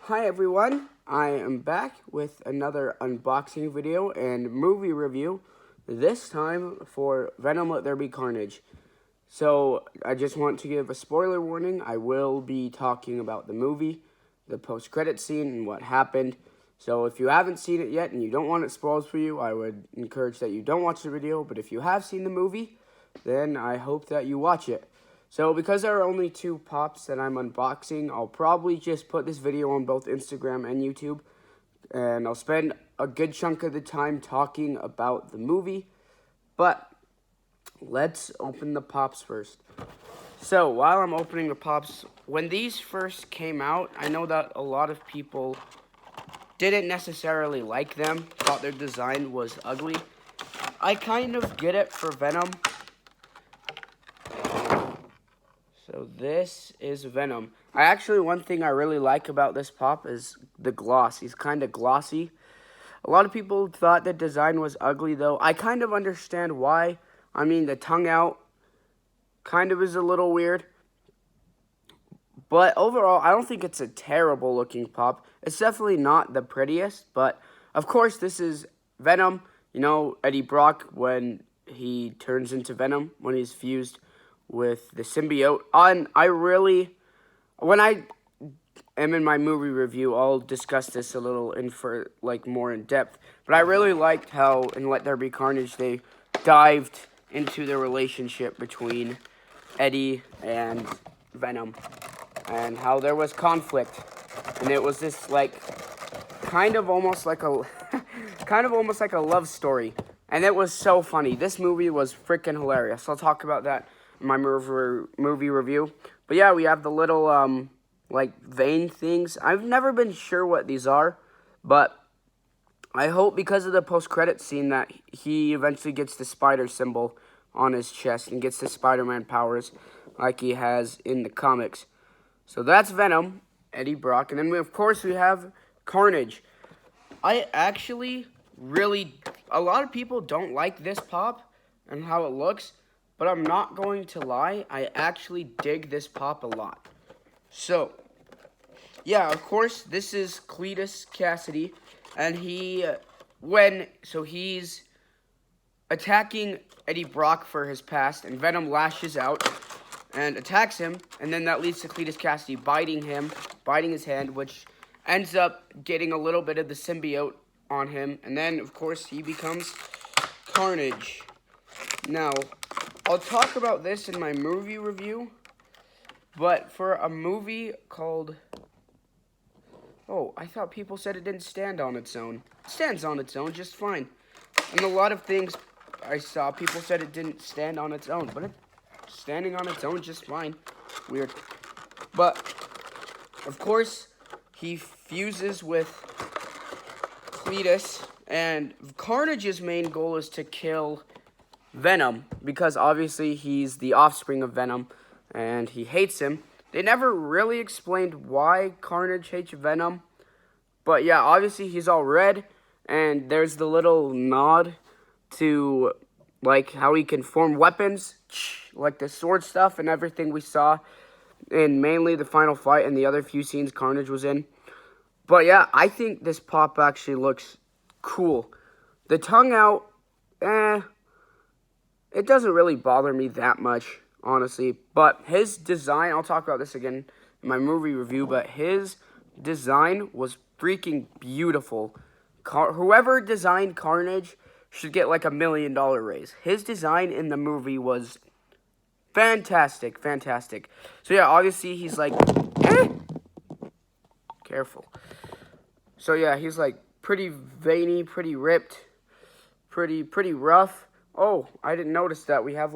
Hi everyone, I am back with another unboxing video and movie review, this time for Venom Let There Be Carnage. So, I just want to give a spoiler warning. I will be talking about the movie, the post-credit scene, and what happened. So, if you haven't seen it yet and you don't want it spoiled for you, I would encourage that you don't watch the video. But if you have seen the movie, then I hope that you watch it. So, because there are only two pops that I'm unboxing, I'll probably just put this video on both Instagram and YouTube. And I'll spend a good chunk of the time talking about the movie. But let's open the pops first. So, while I'm opening the pops, when these first came out, I know that a lot of people didn't necessarily like them, thought their design was ugly. I kind of get it for Venom. So this is Venom. One thing I really like about this pop is the gloss. He's kind of glossy. A lot of people thought the design was ugly, though. I kind of understand why. I mean, the tongue out kind of is a little weird. But overall, I don't think it's a terrible looking pop. It's definitely not the prettiest, but of course this is Venom. You know, Eddie Brock when he turns into Venom, when he's fused with the symbiote. When I am in my movie review, I'll discuss this a little more in depth. But I really liked how in Let There Be Carnage they dived into the relationship between Eddie and Venom, and how there was conflict, and it was this kind of almost like a love story, and it was so funny. This movie was freaking hilarious. I'll talk about that in my movie review. But yeah, we have the little vein things. I've never been sure what these are, but I hope because of the post-credit scene that he eventually gets the spider symbol on his chest and gets the Spider-Man powers like he has in the comics. So that's Venom, Eddie Brock. And then, of course, we have Carnage. A lot of people don't like this pop and how it looks, but I'm not going to lie, I actually dig this pop a lot. So, yeah, of course, this is Cletus Cassidy, and he's attacking Eddie Brock for his past, and Venom lashes out and attacks him, and then that leads to Cletus Cassidy biting his hand, which ends up getting a little bit of the symbiote on him, and then, of course, he becomes Carnage. Now, I'll talk about this in my movie review, but for a movie called... Oh, I thought people said it didn't stand on its own. It stands on its own just fine. And a lot of things I saw, people said it didn't stand on its own, but it's standing on its own just fine. Weird. But, of course, he fuses with Cletus, and Carnage's main goal is to kill Venom, because obviously he's the offspring of Venom, and he hates him. They never really explained why Carnage hates Venom, but yeah, obviously he's all red, and there's the little nod to, how he can form weapons, like the sword stuff and everything we saw in mainly the final fight and the other few scenes Carnage was in. But yeah, I think this pop actually looks cool. The tongue out, it doesn't really bother me that much, honestly. But his design, I'll talk about this again in my movie review, but his design was freaking beautiful. Whoever designed Carnage should get $1 million raise. His design in the movie was fantastic. So yeah, obviously he's careful. So yeah, he's pretty veiny, pretty ripped, pretty rough. Oh, I didn't notice that. We have,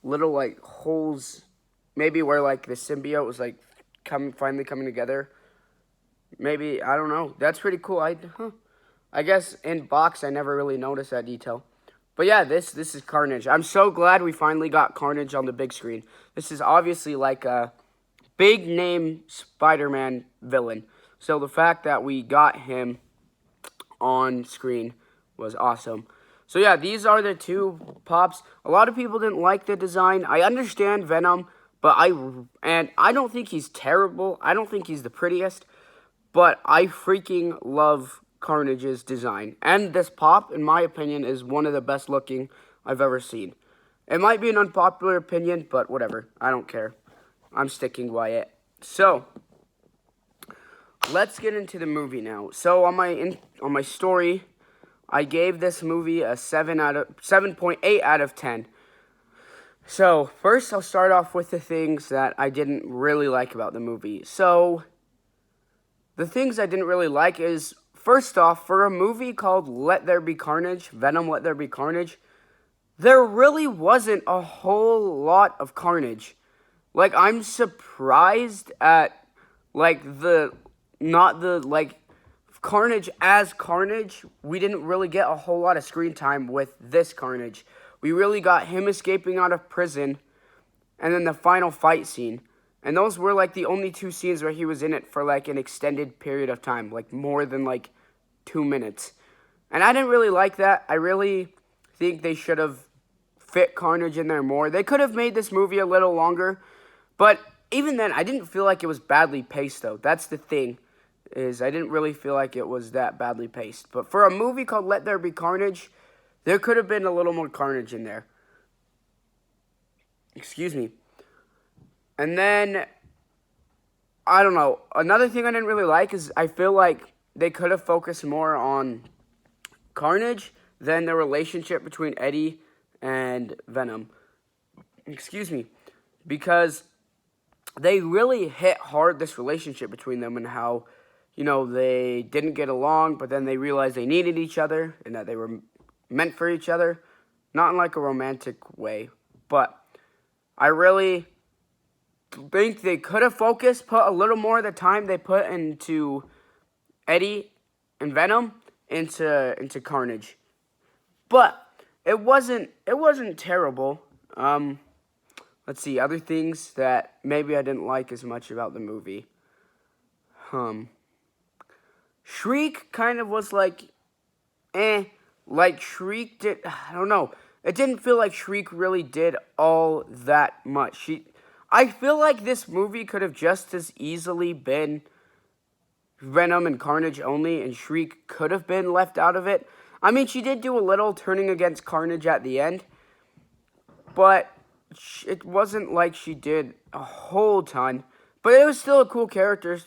little, holes, maybe where, the symbiote was, finally coming together. Maybe, I don't know. That's pretty cool. I guess in box, I never really noticed that detail. But, yeah, this is Carnage. I'm so glad we finally got Carnage on the big screen. This is obviously, a big-name Spider-Man villain. So, the fact that we got him on screen was awesome. So yeah, these are the two pops. A lot of people didn't like the design. I understand Venom, but I don't think he's terrible. I don't think he's the prettiest. but I freaking love Carnage's design. And this pop, in my opinion, is one of the best looking I've ever seen. It might be an unpopular opinion, but whatever. I don't care. I'm sticking by it. So, let's get into the movie now. So on my story, I gave this movie a 7.8 out of 10. So, first I'll start off with the things that I didn't really like about the movie. So, the things I didn't really like is, first off, for a movie called Let There Be Carnage, Venom Let There Be Carnage, there really wasn't a whole lot of carnage. Like, I'm surprised at, like, Carnage as Carnage, we didn't really get a whole lot of screen time with this Carnage. We really got him escaping out of prison, and then the final fight scene. And those were, like, the only two scenes where he was in it for, like, an extended period of time. Like, more than, like, 2 minutes. And I didn't really like that. I really think they should have fit Carnage in there more. They could have made this movie a little longer. But even then, I didn't feel like it was badly paced, though. That's the thing, is I didn't really feel like it was that badly paced. But for a movie called Let There Be Carnage, there could have been a little more carnage in there. Excuse me. And then, I don't know. Another thing I didn't really like is I feel like they could have focused more on Carnage than the relationship between Eddie and Venom. Excuse me. Because they really hit hard this relationship between them and how, you know, they didn't get along, but then they realized they needed each other and that they were meant for each other. Not in like a romantic way, but I really think they could have put a little more of the time they put into Eddie and Venom into Carnage. But it wasn't terrible. Let's see, other things that maybe I didn't like as much about the movie. Shriek kind of was like, like Shriek did, I don't know. It didn't feel like Shriek really did all that much. I feel like this movie could have just as easily been Venom and Carnage only, and Shriek could have been left out of it. I mean, she did do a little turning against Carnage at the end, but it wasn't like she did a whole ton. But it was still a cool character,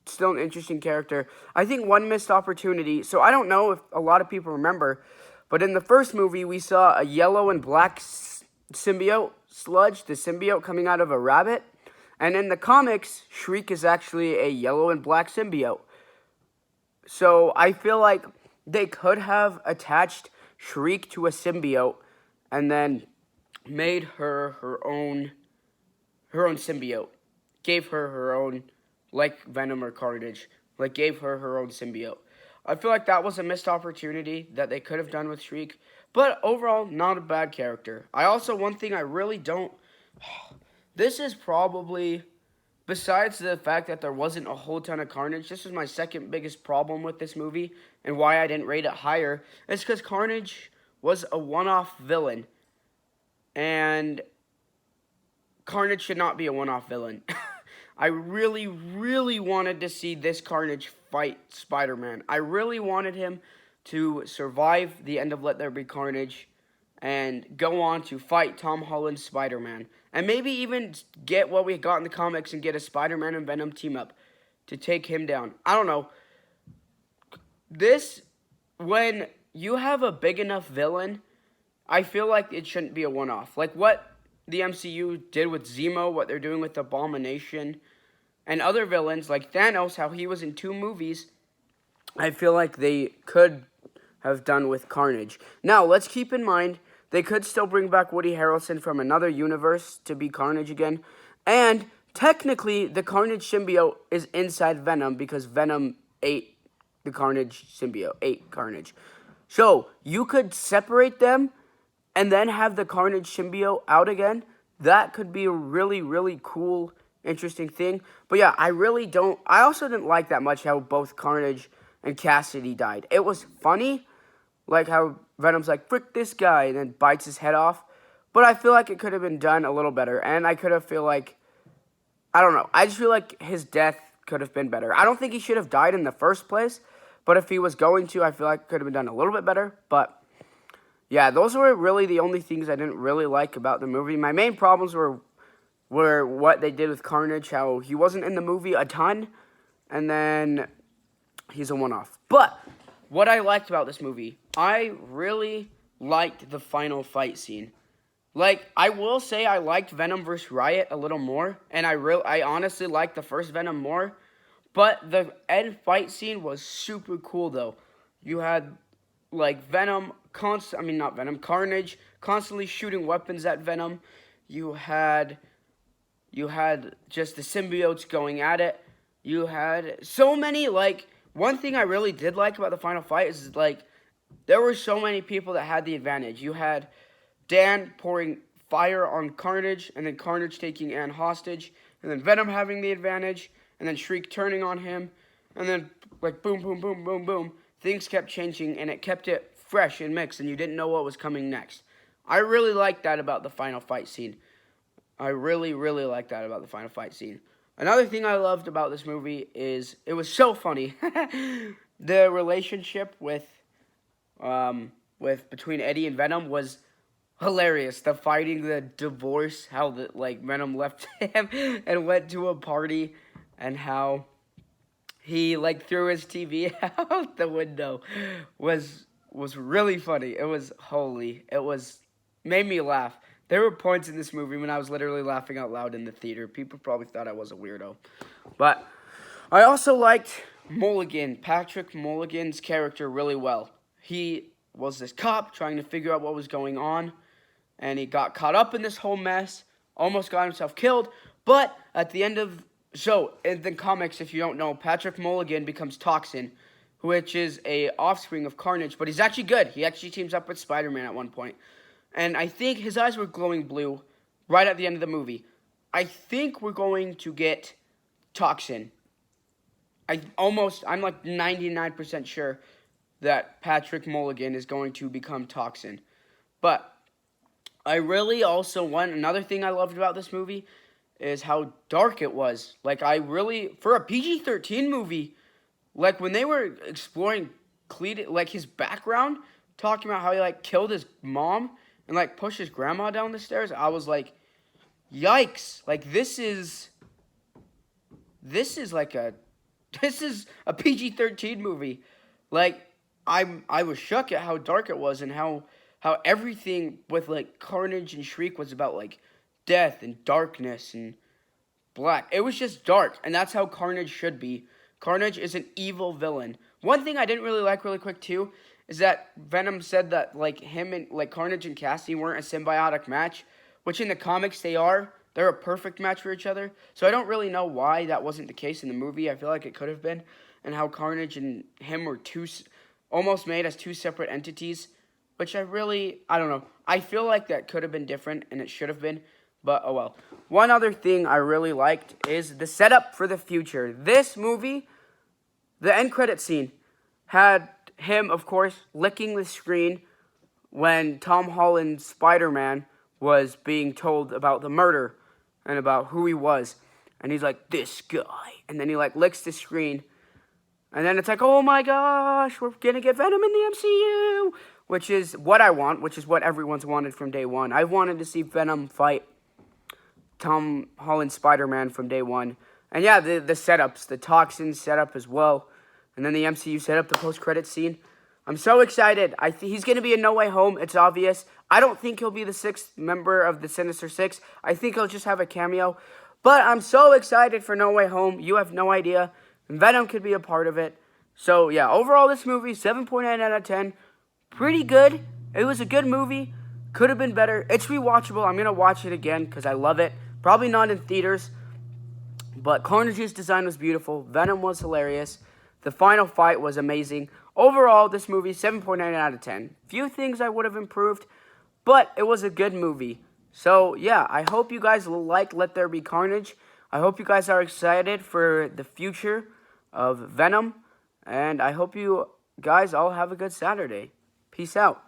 still an interesting character. I think one missed opportunity, so I don't know if a lot of people remember, but in the first movie, we saw a yellow and black symbiote, Sludge, the symbiote coming out of a rabbit. And in the comics, Shriek is actually a yellow and black symbiote. So I feel like they could have attached Shriek to a symbiote and then made her own symbiote. Gave her own, like Venom or Carnage, like gave her own symbiote. I feel like that was a missed opportunity that they could have done with Shriek. But overall, not a bad character. One thing I really don't... This is probably, besides the fact that there wasn't a whole ton of Carnage, this is my second biggest problem with this movie, and why I didn't rate it higher, is because Carnage was a one-off villain. And Carnage should not be a one-off villain. I really, really wanted to see this Carnage fight Spider-Man. I really wanted him to survive the end of Let There Be Carnage and go on to fight Tom Holland's Spider-Man. And maybe even get what we got in the comics and get a Spider-Man and Venom team-up to take him down. I don't know. When you have a big enough villain, I feel like it shouldn't be a one-off. Like what the MCU did with Zemo, what they're doing with Abomination, and other villains like Thanos, how he was in 2 movies, I feel like they could have done with Carnage. Now, let's keep in mind, they could still bring back Woody Harrelson from another universe to be Carnage again. And technically, the Carnage symbiote is inside Venom because Venom ate the Carnage symbiote, ate Carnage. So, you could separate them and then have the Carnage symbiote out again. That could be a really, really cool, interesting thing. But yeah, I also didn't like that much how both Carnage and Cassidy died. It was funny, like how Venom's like, frick this guy, and then bites his head off. But I feel like it could have been done a little better. And I don't know. I just feel like his death could have been better. I don't think he should have died in the first place, but if he was going to, I feel like it could have been done a little bit better. But yeah, those were really the only things I didn't really like about the movie. My main problems were what they did with Carnage, how he wasn't in the movie a ton, and then he's a one-off. But what I liked about this movie, I really liked the final fight scene. Like, I will say I liked Venom vs. Riot a little more, and I honestly liked the first Venom more, but the end fight scene was super cool, though. You had, like, Carnage constantly shooting weapons at Venom. You had just the symbiotes going at it. You had so many, like, one thing I really did like about the final fight is, like, there were so many people that had the advantage. You had Dan pouring fire on Carnage, and then Carnage taking Anne hostage, and then Venom having the advantage, and then Shriek turning on him, and then, like, boom, boom, boom, boom, boom. Things kept changing, and it kept it fresh and mixed, and you didn't know what was coming next. I really liked that about the final fight scene. I really, really liked that about the final fight scene. Another thing I loved about this movie is it was so funny. The relationship between Eddie and Venom was hilarious. The fighting, the divorce, how Venom left him and went to a party, and how he threw his TV out the window was really funny. It was holy. Made me laugh. There were points in this movie when I was literally laughing out loud in the theater. People probably thought I was a weirdo. But I also liked Mulligan, Patrick Mulligan's character, really well. He was this cop trying to figure out what was going on, and he got caught up in this whole mess, almost got himself killed, but at the end of... So, in the comics, if you don't know, Patrick Mulligan becomes Toxin, which is a offspring of Carnage, but he's actually good. He actually teams up with Spider-Man at one point. And I think his eyes were glowing blue right at the end of the movie. I think we're going to get Toxin. I'm like 99% sure that Patrick Mulligan is going to become Toxin. But I really also another thing I loved about this movie is how dark it was. For a PG-13 movie, when they were exploring his background, talking about how he killed his mom and pushed his grandma down the stairs, I was like, yikes. This is a PG-13 movie. I was shook at how dark it was, and how everything with Carnage and Shriek was about death and darkness and black. It was just dark, and that's how Carnage should be. Carnage is an evil villain. One thing I didn't really like really quick too is that Venom said that him and Carnage and Cassie weren't a symbiotic match, which in the comics they are. They're a perfect match for each other. So I don't really know why that wasn't the case in the movie. I feel like it could have been, and how Carnage and him were almost made as two separate entities, which I don't know. I feel like that could have been different, and it should have been, but oh well. One other thing I really liked is the setup for the future. This movie, the end credit scene, had him, of course, licking the screen when Tom Holland's Spider-Man was being told about the murder and about who he was. And he's like, this guy. And then he licks the screen. And then it's like, oh my gosh, we're going to get Venom in the MCU. Which is what I want, which is what everyone's wanted from day one. I've wanted to see Venom fight Tom Holland's Spider-Man from day one. And yeah, the setups, the Toxin setup as well. And then the MCU setup, the post-credit scene. I'm so excited. He's going to be in No Way Home. It's obvious. I don't think he'll be the sixth member of the Sinister Six. I think he'll just have a cameo. But I'm so excited for No Way Home. You have no idea. And Venom could be a part of it. So, yeah, overall, this movie, 7.9 out of 10. Pretty good. It was a good movie. Could have been better. It's rewatchable. I'm going to watch it again because I love it. Probably not in theaters. But Carnage's design was beautiful. Venom was hilarious. The final fight was amazing. Overall, this movie, 7.9 out of 10. Few things I would have improved, but it was a good movie. So, yeah, I hope you guys Let There Be Carnage. I hope you guys are excited for the future of Venom. And I hope you guys all have a good Saturday. Peace out.